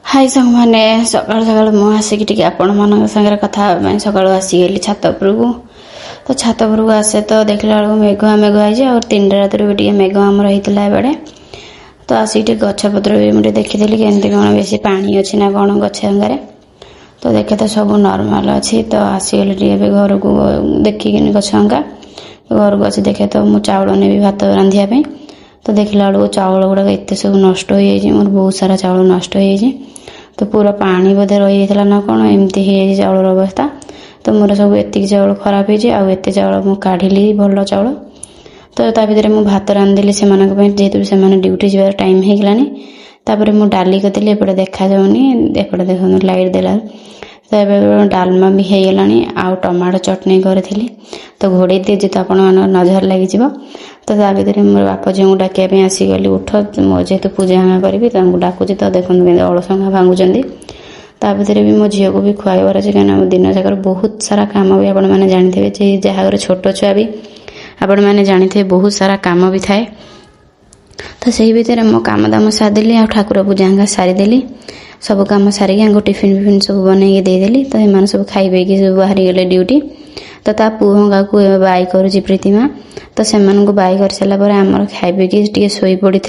हाय संग मैंने सकाल सकाल मु आसिक आपण मान सागर कथा सका आसीगली छात उपरकू तो छात उपरकू आसे तो देखला बेलू मेघुआ मेघुआ और 3 रात भी मेघ आम रही है तो आसिक गछपत्र भी मुझे देखीदी केमती कौन बेस पानी अच्छी ना कौन गछ अंगारे तो देखे तो सब नॉर्मल अच्छी तो आसीगली घर को देखिकी गछ अंगा घर को अच्छी देखे तो मु चाउल नेबी भात रांधिया तो देखला बेलू चाउल गुड़ाक एत सब नष्ट हो जाए मोर बहुत सारा चाउल नष्ट हो जाए तो पूरा पानी बोधे रही जाता ना कौन एमती हो चाउल अवस्था तो मोर सब एतिक चाउल खराब होते चाउल मुझे काढ़ी भल चाउल तो ता भर मुझे भात रांधिली से जेहेतु से ड्यूटी जबार टाइम हो गलानी तापर मुझे डाली करदेली एपटे देखा जाऊनी एपटे देखो लाइट देला तो ये डालमा भी हो गलानी आउ टमाटो चटनी करी तो घोड़े दिए जो आप नजर लगी तो ता भर मोर बाप झील को डाकिया आसीगली उठ मो जेहेतु पूजा हाँ करी डाकुची तो देखो अलसंगा भांगुंट ता भर भी मो झील को भी खुआइबार अच्छे कहीं दिन जाकर बहुत सारा काम भी आपण मैंने जानते जहाँ छोट छुआ भी आपण मैंने जानते बहुत सारा काम भी थाए तो सही भितर मो काम दाम सारिदेली आ ठाकुर पूजा सारिदेली सब कम सारिक टिफिन फिफिन सब बनई देदेली तो ये सब खाई सब बाहरी गले ड्यूटी तो ता पुहंगा को बाई करुच्ची प्रीतिमा तो से बाई कर सारापर आमर खाई टे शोई पड़ी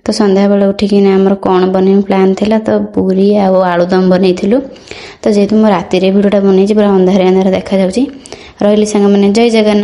तो संध्या बेले उठिकी आमर कौन बन प्लान थिला तो पूरी आलुदम बनई तो जेहेतु मो राति भिडियोटा बनई पूरा अंधारे अंधारे देखा रही सांग मैंने जय जगन्नाथ।